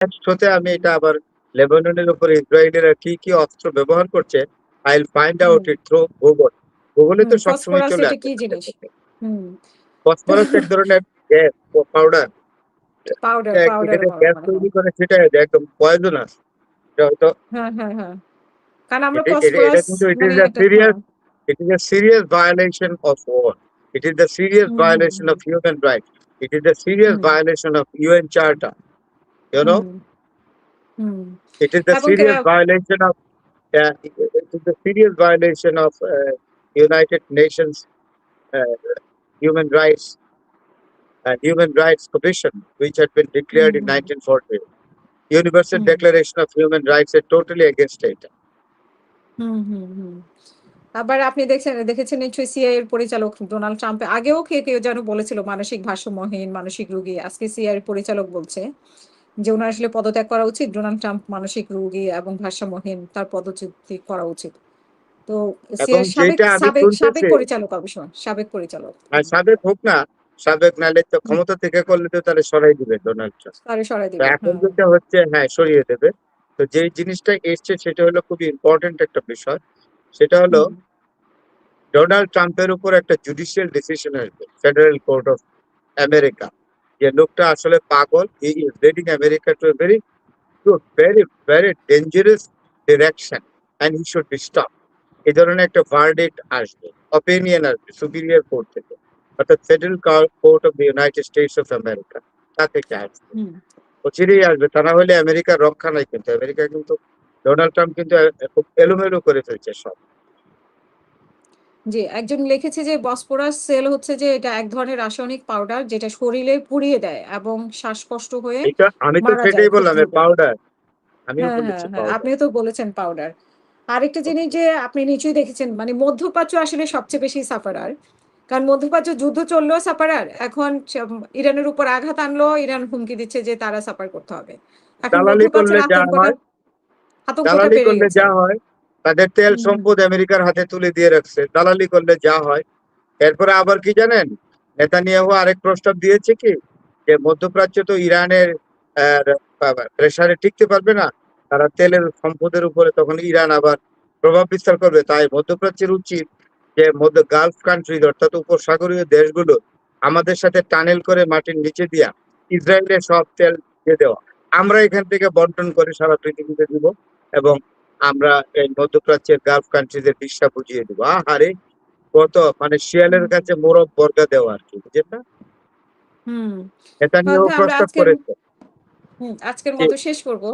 Next শোতে আমি এটা আবার লেবাননের উপরে ইসরায়েলেরা কি কি অস্ত্র ব্যবহার করছে, I will find out hmm it through Google. গুগলে তো সবসময় ফসফরাস চলে এটা আসে কি তাদের জিনিস? কাছে। হুম তো ফসফরাস এক ধরনের গ্যাস, পাউডার। পাউডার এটা পাউডারের যে গ্যাস মানে হয়। তৈরি করে সেটা একদম পয়জনাস। এটা হয়তো হ্যাঁ হ্যাঁ হ্যাঁ কারণ আমরা এটা ফসফরাস কিন্তু মানে এটা সিরিয়াস, হ্যাঁ it is a serious violation of war. It is the serious hmm hmm violation hmm of human rights. It is the serious hmm violation of UN Charter. You know, hmm hmm it is the এবং serious violation of it is the serious violation of United Nations uh, Human Rights Human Rights Commission, which had been hmm declared in hmm 1940. Universal hmm Declaration of Human Rights are totally against it. হুম হুম হুম আবার আপনি দেখেছেন নিশ্চয়ই CIA এর পরিচালক Donald Trump আগেও কেউ যেন বলেছিল মানসিক ভারসাম্যহীন, মানসিক রোগী। আজকে সিআইএ এর পরিচালক বলছে যে উনার আসলে পদত্যাগ করা উচিত। ডোনাল্ড ট্রাম্প মানসিক রোগী এবং ভারসাম্যহীন, তার পদচ্যুতি করা উচিত। তো এবং সিআইএ সাবেক যেটা আমি সাবেক সাবেক শুনতেছি, পরিচালক অবশ্য সাবেক পরিচালক। আর সাবেক হোক না, সাবেক নাহলে তো হুম, ক্ষমতা থেকে করলে তো তাহলে সরাই দিবে ডোনাল্ড ট্রাম্প। তারে সরাই তো দিবে। এখন হ্যাঁ। যেটা হচ্ছে, হ্যাঁ, সরিয়ে দেবে। তো যেই জিনিসটা এসছে সেটা হলো খুবই ইম্পর্টেন্ট একটা বিষয়। সেটা হলো হুম, ডোনাল্ড ট্রাম্পের উপর একটা জুডিশিয়াল ডিসিশন আসবে ফেডারেল কোর্ট অফ আমেরিকা, যে লোকটা আসলে পাগল, he is leading America to a very good, very very dangerous direction, and he should be stop. এই ধরনের একটা ভার্ডিক্ট আসবে, অপিনিয়ন আসবে সুপিরিয়র কোর্ট থেকে, অর্থাৎ federal court of the United states of America, তা থেকে আসবে। হুম, অচিরেই আসবে, তা না হলে আমেরিকার রক্ষা নাই। কিন্তু আমেরিকা কিন্তু ডোনাল্ড ট্রাম্প কিন্তু খুব এলোমেলো করে ফেলছে সব। জি, একজন লিখেছে যে বসফরাস সেল হচ্ছে যে এটা এক ধরনের রাসায়নিক পাউডার যেটা শরীরে পুড়িয়ে দেয় এবং শ্বাসকষ্ট হয়ে এটা আমি তো মারা যায় সেটাই খুব বললাম, দ্রুত। পাউডার। আমিও হ্যাঁ, হ্যাঁ, বলেছি হ্যাঁ। পাউডার। আপনিও তো বলেছেন পাউডার। আরেকটা জিনিস যে আপনি নিশ্চয়ই দেখেছেন মানে মধ্যপ্রাচ্য আসলে সবচেয়ে বেশি সাফারার। কারণ মধ্যপ্রাচ্য যুদ্ধ চললেও সাফারার। এখন ইরানের উপর আঘাত আনলো, ইরান হুমকি দিচ্ছে যে তারা সাফার করতে হবে। এখন দালালি করলে মধ্যপ্রাচ্যের যা হয়, আতঙ্কটা দালালি বেড়ে করলে গেছে। যা হয়, তাদের তেল হুম, হুম, সম্পদ আমেরিকার হাতে তুলে দিয়ে রাখছে, দালালি করলে যা হয়। এরপরে আবার কি জানেন, নেতানিয়াহু আরেক প্রস্তাব দিয়েছে কি, যে মধ্যপ্রাচ্য তো ইরানের প্রেসারে টিকতে পারবে না, তারা তেলের সম্পদের উপরে তখন ইরান আবার প্রভাব বিস্তার করবে। তাই মধ্যপ্রাচ্যের উচিত যে মধ্য গালফ কান্ট্রি অর্থাৎ উপসাগরীয় দেশগুলো আমাদের সাথে টানেল করে মাটির নিচে দিয়া ইসরায়েলের সব তেল দিয়ে দেওয়া, আমরা এখান থেকে বন্টন করে সারা পৃথিবীতে দিব, এবং আমরা এই মধ্যপ্রাচ্যের গালফ কান্ট্রিদের দিশা বুঝিয়ে দিব। আহারে, কত মানে শিয়ালের হুম, কাছে মোরগ বর্গা দেওয়া আর কি, বুঝেন না? হুম। এটা নিয়েও তাহলে আমরা প্রস্তাব করেছে। আজকের জি, মতো শেষ করব।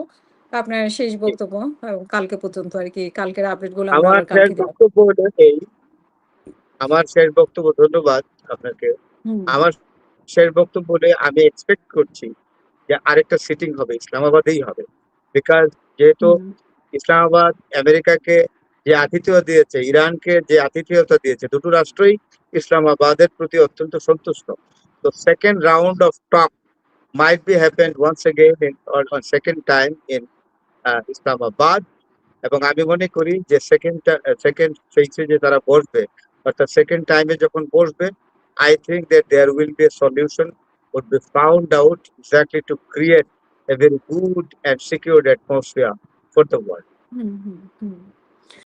আপনার শেষ জি। বক্তব্য কালকে পর্যন্ত আরকি। কালকের আপডেট গুলো আমরা আমার আবার শেষ কালকে দিব। বক্তব্য হলো এই, আমার শেষ বক্তব্য, ধন্যবাদ আপনাকে। হুম, আমার শেষ বক্তব্য হলে আমি এক্সপেক্ট করছি যে আরেকটা সিটিং হবে, ইসলামাবাদেই হবে। বিকজ যেহেতু হুম, ইসলামাবাদ আমেরিকাকে যে আতিথেয় দিয়েছে, ইরানকে যে আতিথেয়তা দিয়েছে, দুটো রাষ্ট্রই ইসলামাবাদের প্রতি অত্যন্ত সন্তুষ্ট। তো second round of talk might be happened once again in or on second time in Islamabad. এবং আমি মনে করি যে সেকেন্ড ফেজে যে তারা বসবে, অর্থাৎ সেকেন্ড টাইমে যখন বসবে, I think that there will be a solution would be found out exactly to create a very good and secured atmosphere for the world. Hmm, hmm, hmm.